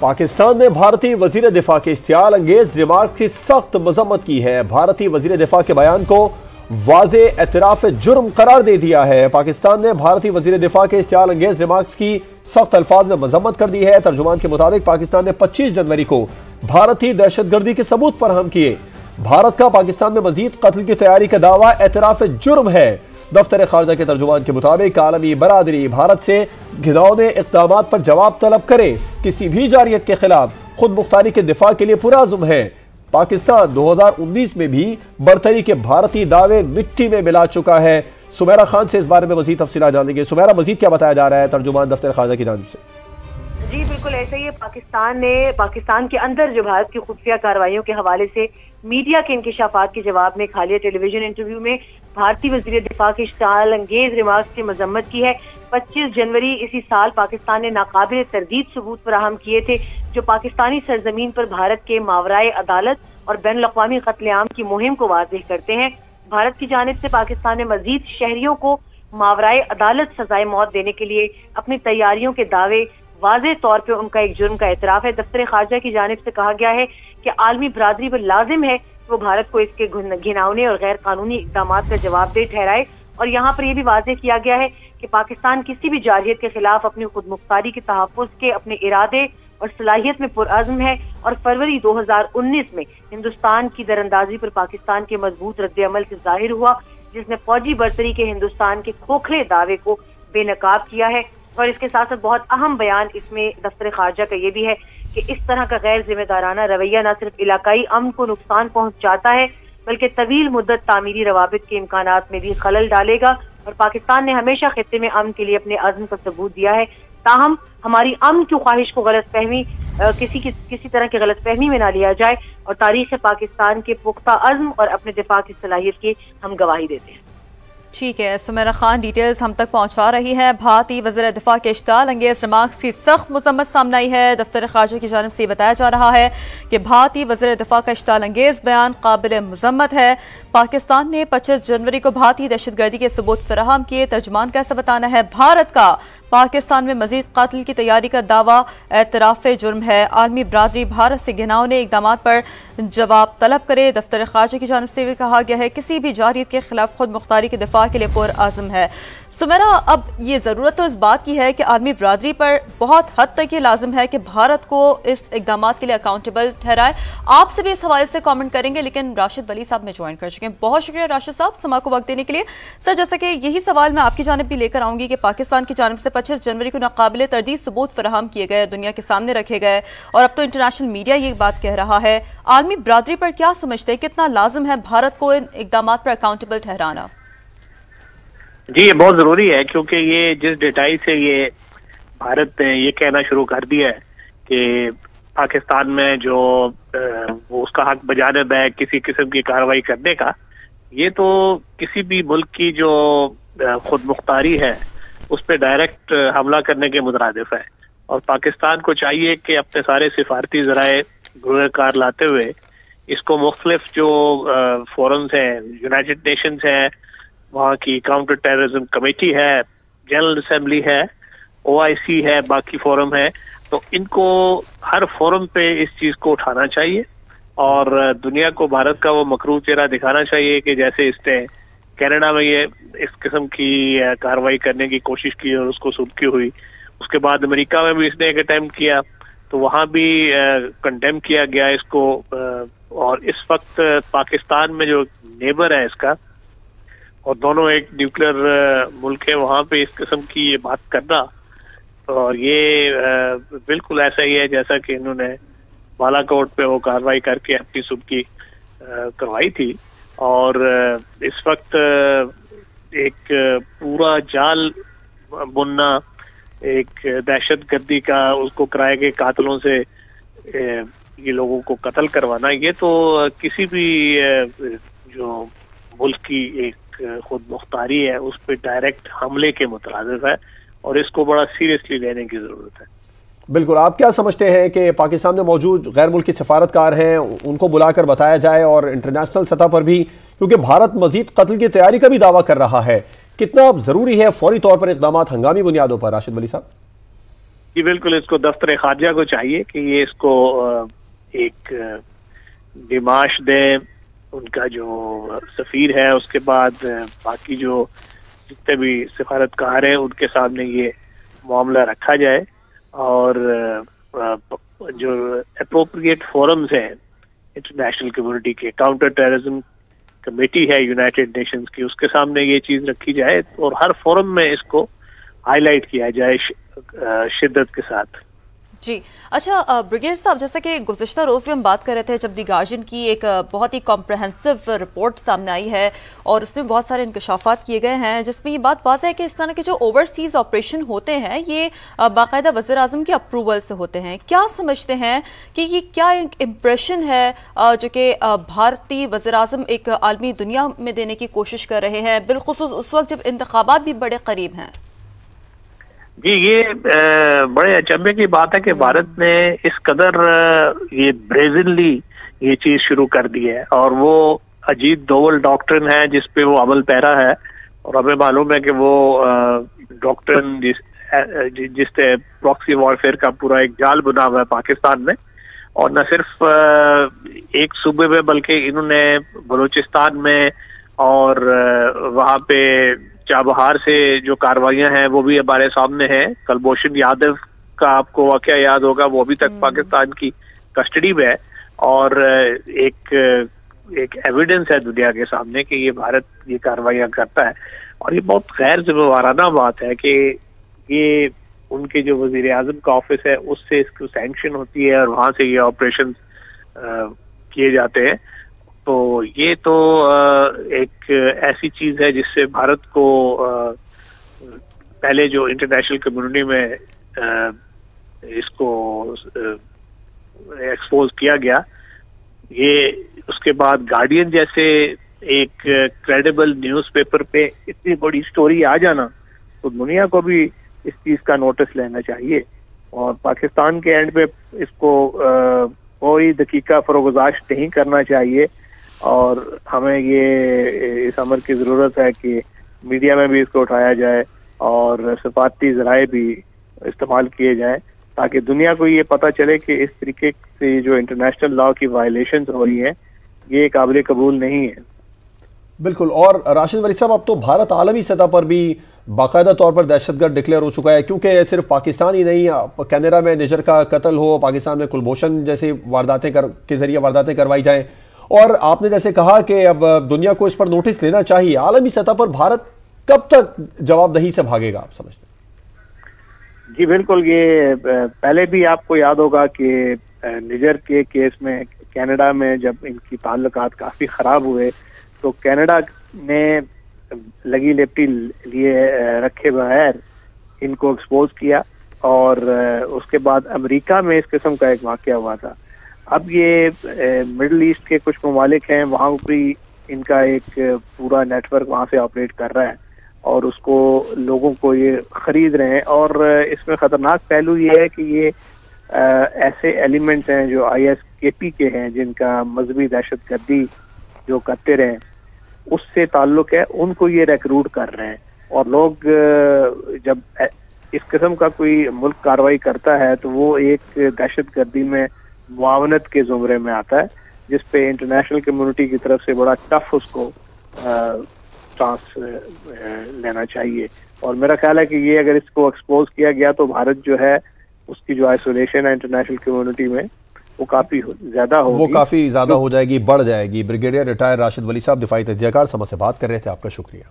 پاکستان نے بھارتی وزیر دفاع کے اشتعال انگیز ریمارک کی سخت مذمت کی ہے۔ بھارتی وزیر دفاع کے بیان کو واضح اعتراف جرم قرار دے دیا ہے۔ پاکستان نے بھارتی وزیر دفاع کے اشتعال انگیز ریمارکس کی سخت الفاظ میں مذمت کر دی ہے۔ ترجمان کے مطابق پاکستان نے 25 جنوری کو بھارتی دہشت گردی کے ثبوت فراہم کیے۔ بھارت کا پاکستان میں مزید قتل کی تیاری کا دعویٰ اعتراف جرم ہے۔ دفتر خارجہ کے ترجمان کے مطابق عالمی برادری بھارت سے گھناؤنے اقدامات پر جواب طلب کرے، کسی بھی جارحیت کے خلاف خود مختاری کے دفاع کے لیے پرعزم ہے۔ پاکستان 2019 میں بھی برتری کے بھارتی دعوے مٹی میں ملا چکا ہے۔ سمیرہ خان سے اس بارے میں مزید تفصیلات جانیں گے۔ سمیرہ، مزید کیا بتایا جا رہا ہے ترجمان دفتر خارجہ کی جانب سے؟ جی بالکل ایسا ہی ہے۔ پاکستان کے اندر جو بھارت کی خفیہ کارروائیوں کے حوالے سے میڈیا کے انکشافات کے جواب میں حالیہ ٹیلی ویژن انٹرویو میں بھارتی وزیر دفاع کی اشتعال انگیز ریمارکس کی مذمت کی ہے۔ 25 جنوری اسی سال پاکستان نے ناقابل تردید ثبوت فراہم کیے تھے جو پاکستانی سرزمین پر بھارت کے ماورائے عدالت اور بین الاقوامی قتل عام کی مہم کو واضح کرتے ہیں۔ بھارت کی جانب سے پاکستان نے مزید شہریوں کو ماورائے عدالت سزائے موت دینے کے لیے اپنی تیاریوں کے دعوے واضح طور پہ ان کا ایک جرم کا اعتراف ہے۔ دفتر خارجہ کی جانب سے کہا گیا ہے کہ عالمی برادری پر لازم ہے کہ وہ بھارت کو اس کے گھناؤنے اور غیر قانونی اقدامات کا جواب دہ ٹھہرائے، اور یہاں پر یہ بھی واضح کیا گیا ہے کہ پاکستان کسی بھی جارحیت کے خلاف اپنی خود مختاری کے تحفظ کے اپنے ارادے اور صلاحیت میں پرعزم ہے، اور فروری 2019 میں ہندوستان کی دراندازی پر پاکستان کے مضبوط رد عمل سے ظاہر ہوا، جس نے فوجی برتری کے ہندوستان کے کھوکھلے دعوے کو بے نقاب کیا ہے۔ اور اس کے ساتھ ساتھ بہت اہم بیان اس میں دفتر خارجہ کا یہ بھی ہے کہ اس طرح کا غیر ذمہ دارانہ رویہ نہ صرف علاقائی امن کو نقصان پہنچاتا ہے بلکہ طویل مدت تعمیری روابط کے امکانات میں بھی خلل ڈالے گا، اور پاکستان نے ہمیشہ خطے میں امن کے لیے اپنے عزم کا ثبوت دیا ہے۔ تاہم ہماری امن کی خواہش کو کسی طرح کی غلط فہمی میں نہ لیا جائے، اور تاریخ پاکستان کے پختہ عزم اور اپنے دفاع کی صلاحیت کی ہم گواہی دیتے ہیں۔ ٹھیک ہے، سمیرہ خان ڈیٹیلز ہم تک پہنچا رہی ہے۔ بھارتی وزیر دفاع کے اشتعال انگیز ریمارکس کی سخت مذمت سامنے آئی ہے۔ دفتر خارجہ کی جانب سے بتایا جا رہا ہے کہ بھارتی وزیر دفاع کا اشتعال انگیز بیان قابل مذمت ہے۔ پاکستان نے 25 جنوری کو بھارتی دہشت گردی کے ثبوت فراہم کیے۔ ترجمان کا ایسا بتانا ہے بھارت کا پاکستان میں مزید قتل کی تیاری کا دعویٰ اعتراف جرم ہے۔ عالمی برادری بھارت سے گھناؤنے اقدامات پر جواب طلب کرے۔ دفتر خارجہ کی جانب سے بھی کہا گیا ہے کسی بھی جارحیت کے خلاف خود مختاری کے دفاع کے لیے پرعزم ہے۔ سمیرہ، اب یہ ضرورت تو اس بات کی ہے کہ عالمی برادری پر بہت حد تک یہ لازم ہے کہ بھارت کو اس اقدامات کے لیے اکاؤنٹیبل ٹھہرائے۔ آپ سے بھی اس حوالے سے کامنٹ کریں گے، لیکن راشد ولی صاحب میں جوائن کر چکے ہیں۔ بہت شکریہ راشد صاحب سما کو وقت دینے کے لیے۔ سر، جیسا کہ یہی سوال میں آپ کی جانب بھی لے کر آؤں گی کہ پاکستان کی جانب سے 25 جنوری کو ناقابل تردید ثبوت فراہم کیے گئے، دنیا کے سامنے رکھے گئے، اور اب تو انٹرنیشنل میڈیا یہ بات کہہ رہا ہے۔ عالمی برادری پر کیا سمجھتے ہیں، کتنا لازم ہے بھارت کو ان اقدامات پر اکاؤنٹیبل ٹھہرانا؟ جی، یہ بہت ضروری ہے، کیونکہ یہ جس ڈیٹائی سے یہ بھارت نے یہ کہنا شروع کر دیا ہے کہ پاکستان میں جو وہ اس کا حق بجانب ہے کسی قسم کی کارروائی کرنے کا، یہ تو کسی بھی ملک کی جو خود مختاری ہے اس پہ ڈائریکٹ حملہ کرنے کے مترادف ہے، اور پاکستان کو چاہیے کہ اپنے سارے سفارتی ذرائع بروئے کار لاتے ہوئے اس کو مختلف جو فورمز ہیں، یونائٹڈ نیشنز ہیں، وہاں کی کاؤنٹر ٹیررزم کمیٹی ہے، جنرل اسمبلی ہے، OIC ہے، باقی فورم ہے، تو ان کو ہر فورم پہ اس چیز کو اٹھانا چاہیے، اور دنیا کو بھارت کا وہ مکروہ چہرہ دکھانا چاہیے کہ جیسے اس نے کینیڈا میں یہ اس قسم کی کارروائی کرنے کی کوشش کی اور اس کو سبکی ہوئی، اس کے بعد امریکہ میں بھی اس نے ایک اٹیمپٹ کیا تو وہاں بھی کنڈیم کیا گیا اس کو، اور اس وقت پاکستان میں جو نیبر ہے اس کا، اور دونوں ایک نیوکلیر ملک ہے، وہاں پہ اس قسم کی یہ بات کرنا، اور یہ بالکل ایسا ہی ہے جیسا کہ انہوں نے بالا کوٹ پہ وہ کارروائی کر کے اپنی سبکی کروائی تھی، اور اس وقت ایک پورا جال بننا، ایک دہشت گردی کا، اس کو کرائے گئے قاتلوں سے یہ لوگوں کو قتل کروانا، یہ تو کسی بھی جو ملک کی ایک خود مختاری ہے اس پہ ڈائریکٹ حملے کے مترادف ہے، اور اس کو بڑا سیریسلی لینے کی ضرورت ہے۔ بالکل، آپ کیا سمجھتے ہیں کہ پاکستان میں موجود غیر ملکی سفارتکار ہیں ان کو بلا کر بتایا جائے، اور انٹرنیشنل سطح پر بھی، کیونکہ بھارت مزید قتل کی تیاری کا بھی دعویٰ کر رہا ہے، کتنا ضروری ہے فوری طور پر اقدامات ہنگامی بنیادوں پر؟ راشد ولی صاحب۔ جی بالکل، اس کو دفتر خارجہ کو چاہیے کہ یہ اس کو ایک ڈیماش دیں ان کا جو سفیر ہے، اس کے بعد باقی جو جتنے بھی سفارتکار ہیں ان کے سامنے یہ معاملہ رکھا جائے، اور جو اپروپریٹ فورمز ہیں انٹرنیشنل کمیونٹی کے، کاؤنٹر ٹیررزم کمیٹی ہے یونائٹڈ نیشنز کی، اس کے سامنے یہ چیز رکھی جائے اور ہر فورم میں اس کو ہائی لائٹ کیا جائے شدت کے ساتھ۔ جی اچھا بریگیڈ صاحب، جیسا کہ گزشتہ روز بھی ہم بات کر رہے تھے جب دی گارجین کی ایک بہت ہی کمپریہنسو رپورٹ سامنے آئی ہے اور اس میں بہت سارے انکشافات کیے گئے ہیں جس میں یہ بات واضح ہے کہ اس طرح کے جو اوورسیز آپریشن ہوتے ہیں یہ باقاعدہ وزیر اعظم کے اپروول سے ہوتے ہیں۔ کیا سمجھتے ہیں کہ یہ کیا امپریشن ہے جو کہ بھارتی وزیر اعظم ایک عالمی دنیا میں دینے کی کوشش کر رہے ہیں، بالخصوص اس وقت جب انتخابات بھی بڑے قریب ہیں؟ جی یہ بڑے اچنبے کی بات ہے کہ بھارت نے اس قدر یہ بریزنلی یہ چیز شروع کر دی ہے، اور وہ اجیت دوول ڈاکٹرن ہے جس پہ وہ عمل پیرا ہے، اور ہمیں معلوم ہے کہ وہ ڈاکٹرن جس سے پراکسی وارفیئر کا پورا ایک جال بنا ہوا ہے پاکستان میں، اور نہ صرف ایک صوبے میں بلکہ انہوں نے بلوچستان میں اور وہاں پہ چابہار سے جو کارروائیاں ہیں وہ بھی ہمارے سامنے ہیں۔ کلبھوشن یادو کا آپ کو واقعہ یاد ہوگا، وہ ابھی تک پاکستان کی کسٹڈی میں ہے، اور ایک ایویڈنس ہے دنیا کے سامنے کہ یہ بھارت یہ کارروائیاں کرتا ہے، اور یہ بہت غیر ذمہ وارانہ بات ہے کہ یہ ان کے جو وزیر اعظم کا آفس ہے اس سے اس کو سینکشن ہوتی ہے اور وہاں سے یہ آپریشن کیے جاتے ہیں۔ تو یہ تو ایک ایسی چیز ہے جس سے بھارت کو پہلے جو انٹرنیشنل کمیونٹی میں اس کو ایکسپوز کیا گیا، یہ اس کے بعد گارڈین جیسے ایک کریڈیبل نیوز پیپر پہ اتنی بڑی سٹوری آ جانا، تو دنیا کو بھی اس چیز کا نوٹس لینا چاہیے، اور پاکستان کے اینڈ پہ اس کو کوئی دقیقہ فروگزاشت نہیں کرنا چاہیے، اور ہمیں یہ اس امر کی ضرورت ہے کہ میڈیا میں بھی اس کو اٹھایا جائے اور سفارتی ذرائع بھی استعمال کیے جائیں، تاکہ دنیا کو یہ پتہ چلے کہ اس طریقے سے جو انٹرنیشنل لا کی وائلیشنز ہو رہی ہیں یہ قابل قبول نہیں ہے۔ بالکل، اور راشد ولی صاحب اب تو بھارت عالمی سطح پر بھی باقاعدہ طور پر دہشت گرد ڈکلیئر ہو چکا ہے، کیونکہ صرف پاکستان ہی نہیں، کینیڈا میں نجر کا قتل ہو، پاکستان میں کلبھوشن جیسے وارداتیں کے ذریعے وارداتیں کروائی جائیں، اور آپ نے جیسے کہا کہ اب دنیا کو اس پر نوٹس لینا چاہیے۔ عالمی سطح پر بھارت کب تک جواب دہی سے بھاگے گا آپ سمجھتے ہیں؟ جی بالکل، یہ پہلے بھی آپ کو یاد ہوگا کہ نجر کے کیس میں کینیڈا میں جب ان کی تعلقات کافی خراب ہوئے تو کینیڈا نے لگی لپٹی لیے رکھے بغیر ان کو ایکسپوز کیا، اور اس کے بعد امریکہ میں اس قسم کا ایک واقعہ ہوا تھا۔ اب یہ مڈل ایسٹ کے کچھ ممالک ہیں، وہاں بھی ان کا ایک پورا نیٹ ورک وہاں سے آپریٹ کر رہا ہے، اور اس کو لوگوں کو یہ خرید رہے ہیں، اور اس میں خطرناک پہلو یہ ہے کہ یہ ایسے ایلیمنٹس ہیں جو ISKP کے ہیں، جن کا مذہبی دہشت گردی جو کرتے رہے اس سے تعلق ہے، ان کو یہ ریکروٹ کر رہے ہیں، اور لوگ جب اس قسم کا کوئی ملک کارروائی کرتا ہے تو وہ ایک دہشت گردی میں معاونت کے زمرے میں آتا ہے، جس پہ انٹرنیشنل کمیونٹی کی طرف سے بڑا ٹف اس کو چانس لینا چاہیے، اور میرا خیال ہے کہ یہ اگر اس کو ایکسپوز کیا گیا تو بھارت جو ہے اس کی جو آئسولیشن ہے انٹرنیشنل کمیونٹی میں وہ کافی زیادہ ہوگی، وہ کافی زیادہ ہو جائے گی، بڑھ جائے گی۔ بریگیڈیئر ریٹائر راشد ولی صاحب دفاعی تجزیہ کار سما سے بات کر رہے تھے، آپ کا شکریہ۔